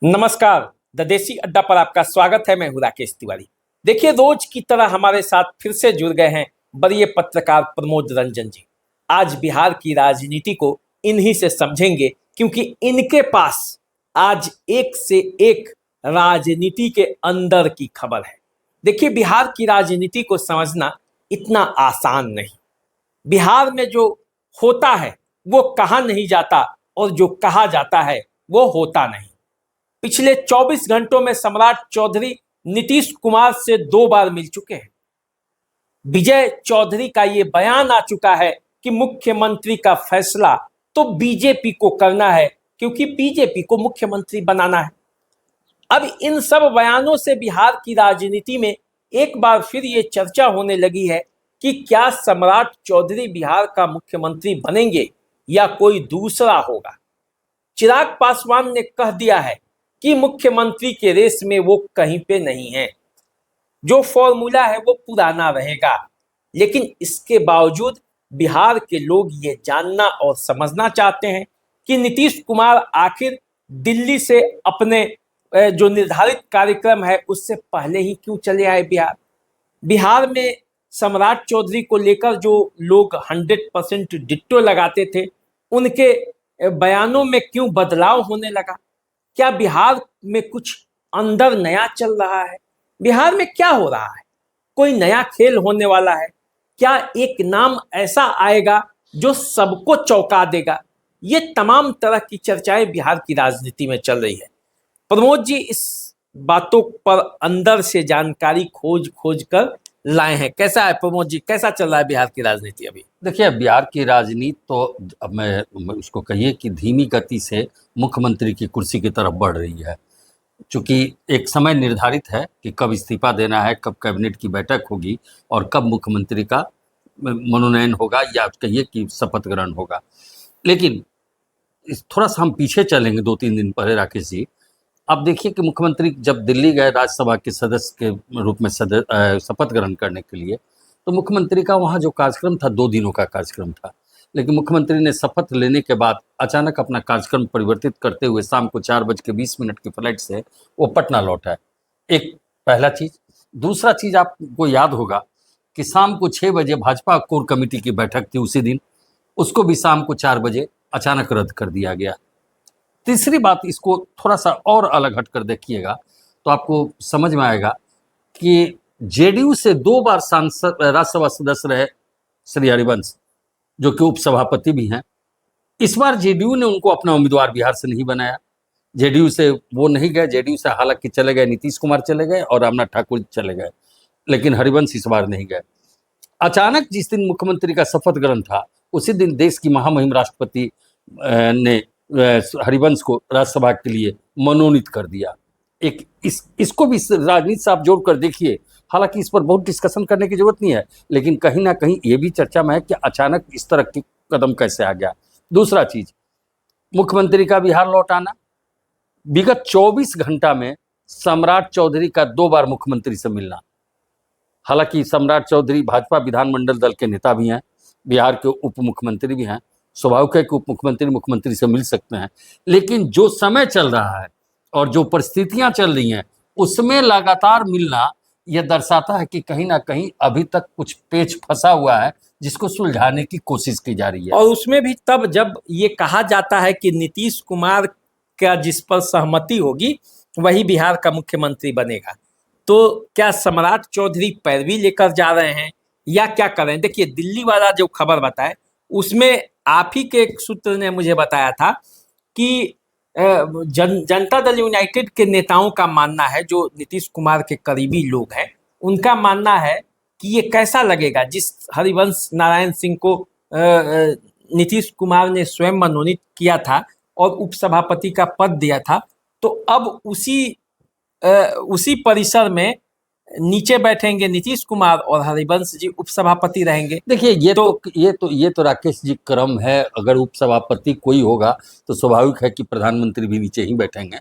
नमस्कार। द देसी अड्डा पर आपका स्वागत है। मैं हूं राकेश तिवारी। देखिए, रोज की तरह हमारे साथ फिर से जुड़ गए हैं वरीय पत्रकार प्रमोद रंजन जी। आज बिहार की राजनीति को इन्हीं से समझेंगे, क्योंकि इनके पास आज एक से एक राजनीति के अंदर की खबर है। देखिए, बिहार की राजनीति को समझना इतना आसान नहीं। बिहार में जो होता है वो कहा नहीं जाता, और जो कहा जाता है वो होता नहीं। पिछले 24 घंटों में सम्राट चौधरी नीतीश कुमार से 2 बार मिल चुके हैं। विजय चौधरी का ये बयान आ चुका है कि मुख्यमंत्री का फैसला तो बीजेपी को करना है, क्योंकि बीजेपी को मुख्यमंत्री बनाना है। अब इन सब बयानों से बिहार की राजनीति में एक बार फिर ये चर्चा होने लगी है कि क्या सम्राट चौधरी बिहार का मुख्यमंत्री बनेंगे या कोई दूसरा होगा। चिराग पासवान ने कह दिया है कि मुख्यमंत्री के रेस में वो कहीं पे नहीं है। जो फॉर्मूला है वो पुराना रहेगा, लेकिन इसके बावजूद बिहार के लोग ये जानना और समझना चाहते हैं कि नीतीश कुमार आखिर दिल्ली से अपने जो निर्धारित कार्यक्रम है उससे पहले ही क्यों चले आए बिहार। बिहार में सम्राट चौधरी को लेकर जो लोग 100% डिट्टो लगाते थे, उनके बयानों में क्यों बदलाव होने लगा। क्या बिहार में कुछ अंदर नया चल रहा है? बिहार में क्या हो रहा है? कोई नया खेल होने वाला है? क्या एक नाम ऐसा आएगा जो सबको चौंका देगा? ये तमाम तरह की चर्चाएं बिहार की राजनीति में चल रही है। प्रमोद जी इस बातों पर अंदर से जानकारी खोज खोज कर लाए हैं। कैसा है प्रमोद जी, कैसा चल रहा है बिहार की राजनीति अभी? देखिए, बिहार की राजनीति तो अब मैं उसको कहिए कि धीमी गति से मुख्यमंत्री की कुर्सी की तरफ बढ़ रही है। चूंकि एक समय निर्धारित है कि कब इस्तीफा देना है, कब कैबिनेट की बैठक होगी और कब मुख्यमंत्री का मनोनयन होगा या कहिए कि शपथ ग्रहण होगा। लेकिन थोड़ा सा हम पीछे चलेंगे 2-3 दिन पहले राकेश जी। अब देखिए कि मुख्यमंत्री जब दिल्ली गए राज्यसभा के सदस्य के रूप में शपथ ग्रहण करने के लिए, तो मुख्यमंत्री का वहाँ जो कार्यक्रम था 2 दिनों का कार्यक्रम था। लेकिन मुख्यमंत्री ने शपथ लेने के बाद अचानक अपना कार्यक्रम परिवर्तित करते हुए शाम को 4:20 की फ्लाइट से वो पटना लौटा है। एक पहला चीज़। दूसरा चीज़, आपको याद होगा कि शाम को 6 बजे भाजपा कोर कमेटी की बैठक थी उसी दिन, उसको भी शाम को 4 बजे अचानक रद्द कर दिया गया। तीसरी बात, इसको थोड़ा सा और अलग हट कर देखिएगा तो आपको समझ में आएगा कि जेडीयू से 2 बार सांसद राज्यसभा सदस्य रहे श्री हरिवंश, जो कि उपसभापति भी हैं। इस बार जेडीयू ने उनको अपना उम्मीदवार बिहार से नहीं बनाया। जेडीयू से वो नहीं गए। जेडीयू से हालांकि चले गए नीतीश कुमार चले गए और रामनाथ ठाकुर चले गए, लेकिन हरिवंश इस बार नहीं गए। अचानक जिस दिन मुख्यमंत्री का शपथ ग्रहण था, उसी दिन देश की महामहिम राष्ट्रपति ने हरिवंश को राज्यसभा के लिए मनोनीत कर दिया। इसको भी राजनीति से आप जोड़ कर देखिए। हालांकि इस पर बहुत डिस्कशन करने की जरूरत नहीं है, लेकिन कहीं ना कहीं ये भी चर्चा में है कि अचानक इस तरह की कदम कैसे आ गया। दूसरा चीज, मुख्यमंत्री का बिहार लौट आना। विगत 24 घंटा में सम्राट चौधरी का 2 बार मुख्यमंत्री से मिलना। हालांकि सम्राट चौधरी भाजपा विधानमंडल दल के नेता भी हैं, बिहार के उप मुख्यमंत्री भी हैं। स्वाभाविक है कि उप मुख्यमंत्री मुख्यमंत्री से मिल सकते हैं, लेकिन जो समय चल रहा है और जो परिस्थितियां चल रही हैं उसमें लगातार मिलना यह दर्शाता है कि कहीं ना कहीं अभी तक कुछ पेच फंसा हुआ है, जिसको सुलझाने की कोशिश की जा रही है। और उसमें भी तब जब ये कहा जाता है कि नीतीश कुमार का जिस पर सहमति होगी वही बिहार का मुख्यमंत्री बनेगा, तो क्या सम्राट चौधरी पैरवी लेकर जा रहे हैं या क्या कर रहे हैं? देखिए, दिल्ली वाला जो खबर बताए उसमें आप ही के एक सूत्र ने मुझे बताया था कि जनता दल यूनाइटेड के नेताओं का मानना है, जो नीतीश कुमार के करीबी लोग हैं, उनका मानना है कि ये कैसा लगेगा जिस हरिवंश नारायण सिंह को नीतीश कुमार ने स्वयं मनोनीत किया था और उपसभापति का पद दिया था, तो अब उसी परिसर में नीचे बैठेंगे नीतीश कुमार और हरिवंश जी उपसभापति रहेंगे। देखिए, ये तो राकेश जी क्रम है। अगर उपसभापति कोई होगा तो स्वाभाविक है कि प्रधानमंत्री भी नीचे ही बैठेंगे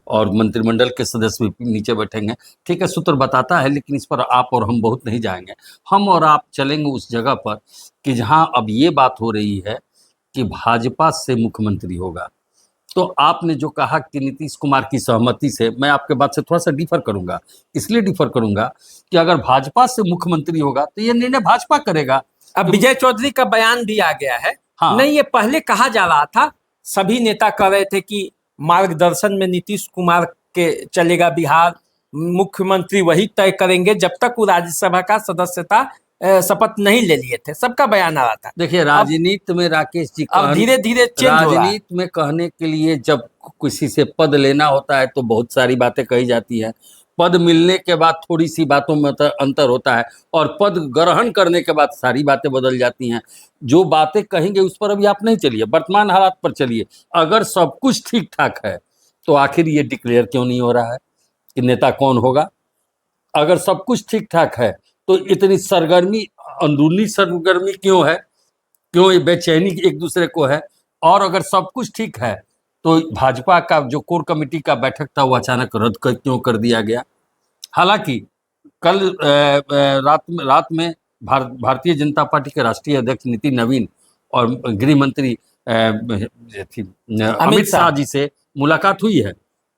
और मंत्रिमंडल के सदस्य भी नीचे बैठेंगे। ठीक है, सूत्र बताता है, लेकिन इस पर आप और हम बहुत नहीं जाएंगे। हम और आप चलेंगे उस जगह पर कि जहां अब ये बात हो रही है कि भाजपा से मुख्यमंत्री होगा। तो आपने जो कहा कि नीतीश कुमार की सहमति से, मैं आपके बात से थोड़ा सा डिफर करूंगा। इसलिए डिफर करूंगा कि अगर भाजपा से मुख्यमंत्री होगा तो ये निर्णय भाजपा करेगा। अब विजय चौधरी का बयान भी आ गया है। हाँ। नहीं, ये पहले कहा जा रहा था, सभी नेता कह रहे थे कि मार्गदर्शन में नीतीश कुमार के चलेगा बिहार, मुख्यमंत्री वही तय करेंगे, जब तक वो राज्यसभा का सदस्यता शपथ नहीं ले लिए थे, सबका बयान आ रहा था। देखिए, राजनीति में राकेश जी, अब धीरे धीरे चेंज हो रहा है। राजनीति में कहने के लिए जब किसी से पद लेना होता है तो बहुत सारी बातें कही जाती है। पद मिलने के बाद थोड़ी सी बातों में अंतर होता है, और पद ग्रहण करने के बाद सारी बातें बदल जाती हैं। जो बातें कहेंगे उस पर अभी आप नहीं चलिए, वर्तमान हालात पर चलिए। अगर सब कुछ ठीक ठाक है तो आखिर ये डिक्लेयर क्यों नहीं हो रहा है कि नेता कौन होगा? अगर सब कुछ ठीक ठाक है तो इतनी सरगर्मी, अंदरूनी सरगर्मी क्यों है? क्यों ये बेचैनी एक दूसरे को है? और अगर सब कुछ ठीक है तो भाजपा का जो कोर कमेटी का बैठक था वो अचानक रद्द क्यों कर दिया गया? हालांकि कल रात में भारतीय जनता पार्टी के राष्ट्रीय अध्यक्ष नितिन नवीन और गृह मंत्री अमित शाह जी से मुलाकात हुई है,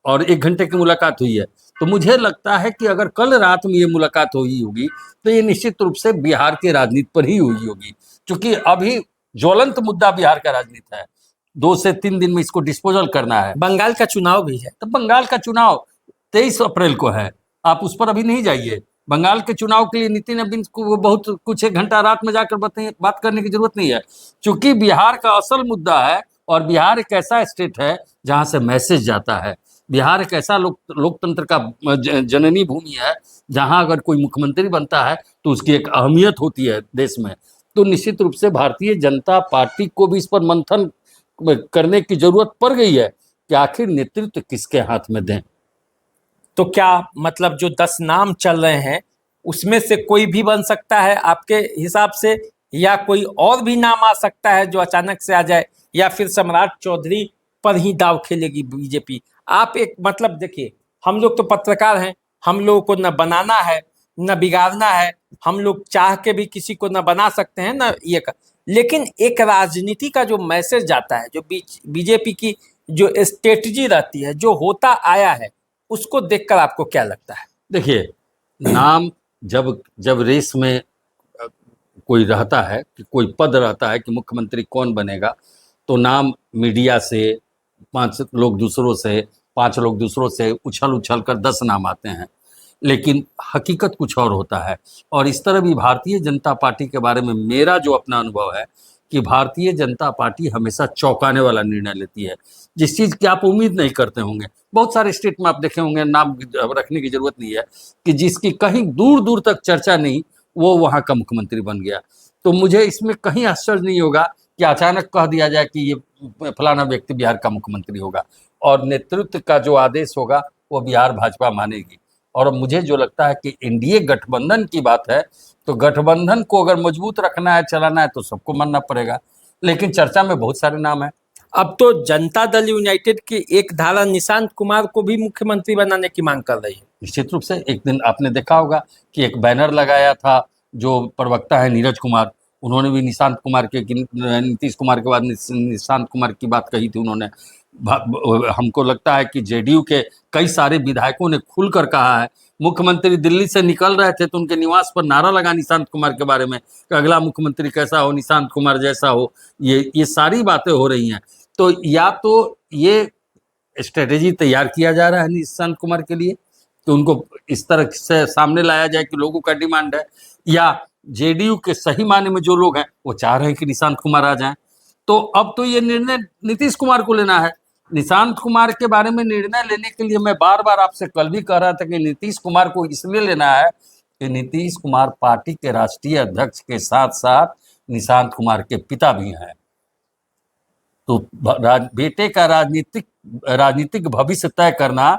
और 1 घंटे की मुलाकात हुई है। तो मुझे लगता है कि अगर कल रात में ये मुलाकात हुई होगी तो ये निश्चित रूप से बिहार के राजनीति पर ही हुई होगी, क्योंकि अभी ज्वलंत मुद्दा बिहार का राजनीति है। 2 से 3 दिन में इसको डिस्पोजल करना है। बंगाल का चुनाव भी है, तो बंगाल का चुनाव 23 अप्रैल को है, आप उस पर अभी नहीं जाइए। बंगाल के चुनाव के लिए नितिन नवीन को बहुत कुछ 1 घंटा रात में जाकर बात करने की जरूरत नहीं है, क्योंकि बिहार का असल मुद्दा है। और बिहार एक ऐसा स्टेट है जहां से मैसेज जाता है। बिहार एक ऐसा लोकतंत्र का जननी भूमि है जहां अगर कोई मुख्यमंत्री बनता है तो उसकी एक अहमियत होती है देश में। तो निश्चित रूप से भारतीय जनता पार्टी को भी इस पर मंथन करने की जरूरत पड़ गई है कि आखिर नेतृत्व किसके हाथ में दें। तो क्या मतलब जो 10 नाम चल रहे हैं उसमें से कोई भी बन सकता है आपके हिसाब से, या कोई और भी नाम आ सकता है जो अचानक से आ जाए, या फिर सम्राट चौधरी पर ही दाव खेलेगी बीजेपी? आप एक मतलब देखिए, हम लोग तो पत्रकार हैं, हम लोगों को न बनाना है न बिगाड़ना है, हम लोग चाह के भी किसी को न बना सकते हैं न ये कर। लेकिन एक राजनीति का जो मैसेज जाता है, जो बीजेपी की जो स्ट्रेटजी रहती है, जो होता आया है, उसको देखकर आपको क्या लगता है? देखिए, नाम जब रेस में कोई रहता है कि कोई पद रहता है कि मुख्यमंत्री कौन बनेगा, तो नाम मीडिया से 5 लोग दूसरों से उछल कर 10 नाम आते हैं, लेकिन हकीकत कुछ और होता है। और इस तरह भी भारतीय जनता पार्टी के बारे में मेरा जो अपना अनुभव है कि भारतीय जनता पार्टी हमेशा चौंकाने वाला निर्णय लेती है, जिस चीज़ की आप उम्मीद नहीं करते होंगे। बहुत सारे स्टेट में आप देखे होंगे, नाम रखने की जरूरत नहीं है, कि जिसकी कहीं दूर दूर तक चर्चा नहीं, वो वहाँ का मुख्यमंत्री बन गया। तो मुझे इसमें कहीं आश्चर्य नहीं होगा कि अचानक कह दिया जाए कि ये फलाना व्यक्ति बिहार का मुख्यमंत्री होगा, और नेतृत्व का जो आदेश होगा वो बिहार भाजपा मानेगी। और मुझे जो लगता है कि एनडीए गठबंधन की बात है, तो गठबंधन को अगर मजबूत रखना है, चलाना है, तो सबको मानना पड़ेगा। लेकिन चर्चा में बहुत सारे नाम हैं। अब तो जनता दल यूनाइटेड की एक धारा निशांत कुमार को भी मुख्यमंत्री बनाने की मांग कर रही है। निश्चित रूप से एक दिन आपने देखा होगा कि एक बैनर लगाया था, जो प्रवक्ता है नीरज कुमार, उन्होंने भी निशांत कुमार के, नीतीश कुमार के बाद निशांत कुमार की बात कही थी उन्होंने। हमको लगता है कि जेडीयू के कई सारे विधायकों ने खुलकर कहा है। मुख्यमंत्री दिल्ली से निकल रहे थे तो उनके निवास पर नारा लगा निशांत कुमार के बारे में कि अगला मुख्यमंत्री कैसा हो, निशांत कुमार जैसा हो। ये सारी बातें हो रही हैं। तो या तो ये स्ट्रेटेजी तैयार किया जा रहा है निशांत कुमार के लिए कि उनको इस तरह से सामने लाया जाए कि लोगों का डिमांड है, या जेडीयू के सही माने में जो लोग हैं वो चाह रहे हैं कि निशांत कुमार आ जाएं। तो अब तो ये निर्णय नीतीश कुमार को लेना है। निशांत कुमार के बारे में निर्णय लेने के लिए मैं बार बार आपसे कल भी कह रहा था कि नीतीश कुमार को इसलिए लेना है कि नीतीश कुमार पार्टी के राष्ट्रीय अध्यक्ष के साथ साथ निशांत कुमार के पिता भी हैं। तो बेटे का राजनीतिक भविष्य तय करना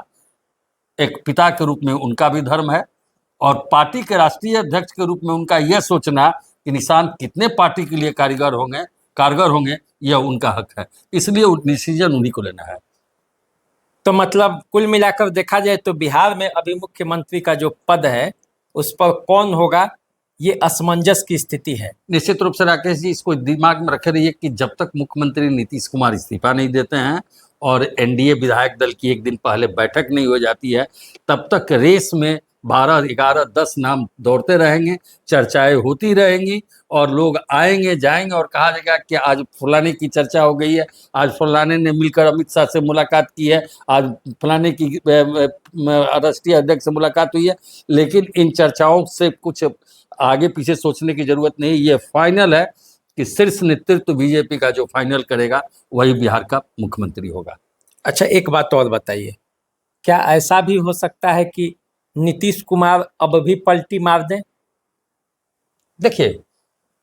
एक पिता के रूप में उनका भी धर्म है, और पार्टी के राष्ट्रीय अध्यक्ष के रूप में उनका यह सोचना कि निशांत कितने पार्टी के लिए कारगर होंगे, यह उनका हक है। इसलिए डिसीजन उन्हीं को लेना है। तो मतलब कुल मिलाकर देखा जाए तो बिहार में अभी मुख्यमंत्री का जो पद है उस पर कौन होगा, ये असमंजस की स्थिति है। निश्चित रूप से राकेश जी, इसको दिमाग में रखे रहिए कि जब तक मुख्यमंत्री नीतीश कुमार इस्तीफा नहीं देते हैं और एनडीए विधायक दल की एक दिन पहले बैठक नहीं हो जाती है, तब तक रेस में 12, 11, 10 नाम दौड़ते रहेंगे, चर्चाएं होती रहेंगी और लोग आएंगे जाएंगे और कहा जाएगा कि आज फलाने की चर्चा हो गई है, आज फलाने ने मिलकर अमित शाह से मुलाकात की है, आज फलाने की राष्ट्रीय अध्यक्ष से मुलाकात हुई है। लेकिन इन चर्चाओं से कुछ आगे पीछे सोचने की जरूरत नहीं। ये फाइनल है कि शीर्ष नेतृत्व बीजेपी का जो फाइनल करेगा वही बिहार का मुख्यमंत्री होगा। अच्छा, एक बात और बताइए, क्या ऐसा भी हो सकता है कि नीतीश कुमार अब भी पलटी मार दें? देखिए,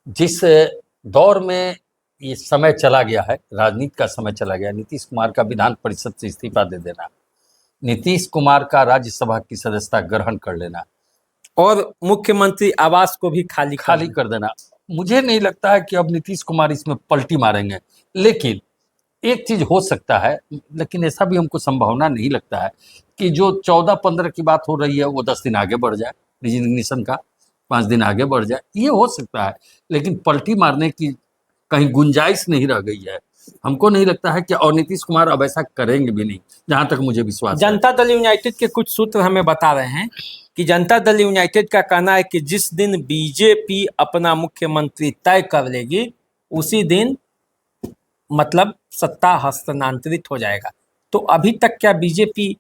जिस दौर में ये समय चला गया है, राजनीति का समय चला गया, नीतीश कुमार का विधान परिषद से इस्तीफा दे देना, नीतीश कुमार का राज्यसभा की सदस्यता ग्रहण कर लेना और मुख्यमंत्री आवास को भी खाली कर देना, मुझे नहीं लगता है कि अब नीतीश कुमार इसमें पलटी मारेंगे। लेकिन एक चीज हो सकता है, लेकिन ऐसा भी हमको संभावना नहीं लगता है कि जो 14-15 की बात हो रही है वो 10 दिन आगे बढ़ जाए, रिजिग्नेशन का 5 दिन आगे बढ़ जाए, ये हो सकता है। लेकिन पलटी मारने की कहीं गुंजाइश नहीं रह गई है, हमको नहीं लगता है कि और नीतीश कुमार अब ऐसा करेंगे भी नहीं, जहां तक मुझे विश्वास है। जनता दल यूनाइटेड के कुछ सूत्र हमें बता रहे हैं कि जनता दल यूनाइटेड का कहना है कि जिस दिन बीजेपी अपना मुख्यमंत्री तय कर लेगी उसी दिन मतलब सत्ता हस्तांतरित हो जाएगा। तो अभी तक क्या बीजेपी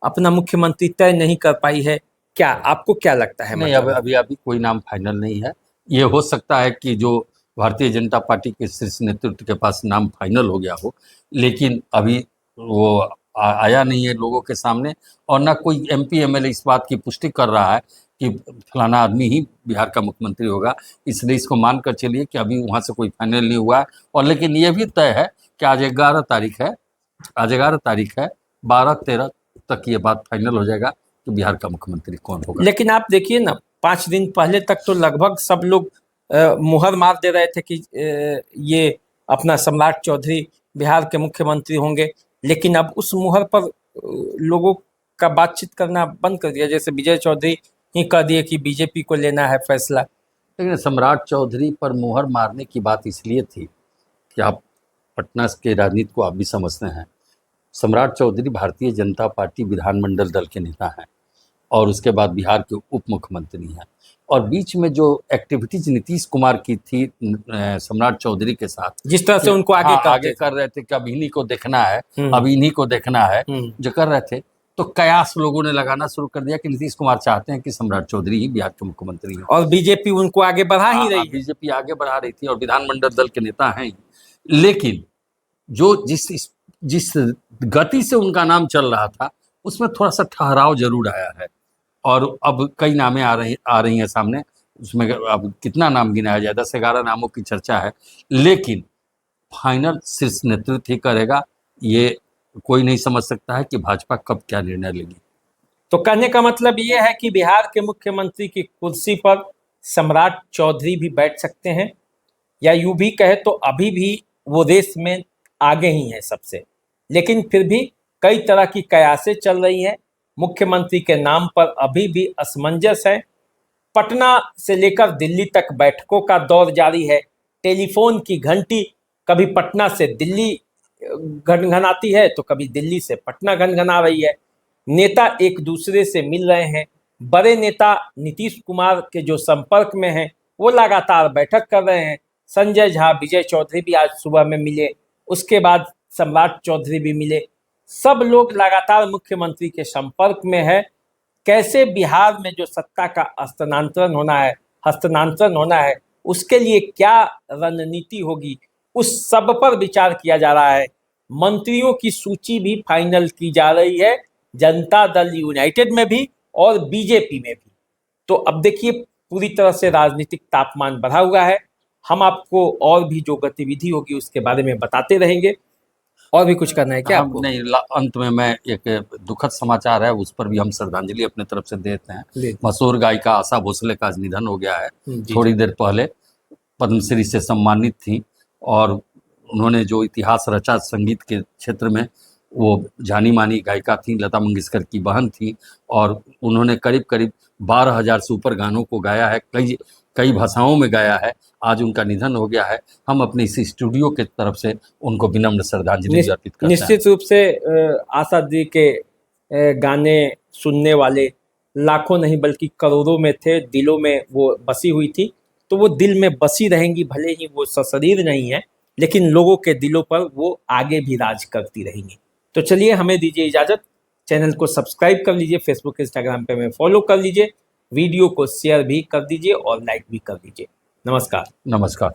अपना मुख्यमंत्री तय नहीं कर पाई है? क्या आपको क्या लगता है? नहीं, अभी अभी कोई नाम फाइनल नहीं है। ये हो सकता है कि जो भारतीय जनता पार्टी के शीर्ष नेतृत्व के पास नाम फाइनल हो गया हो, लेकिन अभी वो आया नहीं है लोगों के सामने, और ना कोई एमपी एमएलए इस बात की पुष्टि कर रहा है कि फलाना आदमी ही बिहार का मुख्यमंत्री होगा। इसलिए इसको मानकर चलिए कि अभी वहाँ से कोई फाइनल नहीं हुआ है। और लेकिन ये भी तय है कि आज 11 तारीख है, 12-13 तक ये बात फाइनल हो जाएगा कि बिहार का मुख्यमंत्री कौन होगा। लेकिन आप देखिए ना, 5 दिन पहले तक तो लगभग सब लोग मुहर मार दे रहे थे कि ये अपना सम्राट चौधरी बिहार के मुख्यमंत्री होंगे, लेकिन अब उस मुहर पर लोगों का बातचीत करना बंद कर दिया। जैसे विजय चौधरी ही कह दिए कि बीजेपी को लेना है फैसला। लेकिन सम्राट चौधरी पर मुहर मारने की बात इसलिए थी कि आप पटना के राजनीति को आप भी समझते हैं। सम्राट चौधरी भारतीय जनता पार्टी विधानमंडल दल के नेता हैं और उसके बाद बिहार के उप मुख्यमंत्री हैं, और बीच में जो एक्टिविटीज नीतीश कुमार की थी सम्राट चौधरी के साथ, जिस तरह से उनको आगे कर रहे थे कि अब इन्हीं को देखना है, अब इन्हीं को देखना है, जो कर रहे थे, तो कयास लोगों ने लगाना शुरू कर दिया कि नीतीश कुमार चाहते हैं कि सम्राट चौधरी ही बिहार के मुख्यमंत्री हैं। और बीजेपी उनको आगे बढ़ा ही रही। बीजेपी आगे बढ़ा रही थी और विधानमंडल दल के नेता हैं। लेकिन जो जिस गति से उनका नाम चल रहा था उसमें थोड़ा सा ठहराव जरूर आया है, और अब कई नामें आ रही हैं सामने। उसमें अब कितना नाम गिनाया जाए, 10-11 नामों की चर्चा है, लेकिन फाइनल शीर्ष नेतृत्व ही करेगा। ये कोई नहीं समझ सकता है कि भाजपा कब क्या निर्णय लेगी। तो कहने का मतलब ये है कि बिहार के मुख्यमंत्री की कुर्सी पर सम्राट चौधरी भी बैठ सकते हैं, या यूं भी कहे तो अभी भी वो रेस में आगे ही हैं सबसे, लेकिन फिर भी कई तरह की कयासें चल रही हैं। मुख्यमंत्री के नाम पर अभी भी असमंजस है। पटना से लेकर दिल्ली तक बैठकों का दौर जारी है। टेलीफोन की घंटी कभी पटना से दिल्ली घनघनाती है तो कभी दिल्ली से पटना घनघना रही है। नेता एक दूसरे से मिल रहे हैं। बड़े नेता नीतीश कुमार के जो संपर्क में हैं वो लगातार बैठक कर रहे हैं। संजय झा, विजय चौधरी भी आज सुबह में मिले, उसके बाद सम्राट चौधरी भी मिले। सब लोग लगातार मुख्यमंत्री के संपर्क में है। कैसे बिहार में जो सत्ता का हस्तांतरण होना है उसके लिए क्या रणनीति होगी, उस सब पर विचार किया जा रहा है। मंत्रियों की सूची भी फाइनल की जा रही है, जनता दल यूनाइटेड में भी और बीजेपी में भी। तो अब देखिए, पूरी तरह से राजनीतिक तापमान बढ़ा हुआ है। हम आपको और भी जो गतिविधि होगी उसके बारे में बताते रहेंगे। और भी कुछ करना है क्या आपको? नहीं, अंत में मैं एक दुखद समाचार है, उस पर भी हम श्रद्धांजलि अपने तरफ से देते हैं। मशहूर गायिका आशा भोसले का आज निधन हो गया है। थोड़ी देर पहले पद्मश्री से सम्मानित थी और उन्होंने जो इतिहास रचा संगीत के क्षेत्र में, वो जानी मानी गायिका थी, लता मंगेशकर की बहन थी, और उन्होंने करीब करीब 12,000 से ऊपर गानों को गाया है, कई भाषाओं में गाया है। आज उनका निधन हो गया है। हम अपने इस स्टूडियो के तरफ से उनको विनम्र श्रद्धांजलि निश्च- अर्पित करते हैं। निश्चित रूप से आशा दी के गाने सुनने वाले लाखों नहीं बल्कि करोड़ों में थे, दिलों में वो बसी हुई थी, तो वो दिल में बसी रहेंगी, भले ही वो सशरीर नहीं है, लेकिन लोगों के दिलों पर वो आगे भी राज करती रहेंगी। तो चलिए, हमें दीजिए इजाजत। चैनल को सब्सक्राइब कर लीजिए, फेसबुक इंस्टाग्राम पे हमें फॉलो कर लीजिए, वीडियो को शेयर भी कर दीजिए और लाइक भी कर दीजिए। नमस्कार। नमस्कार।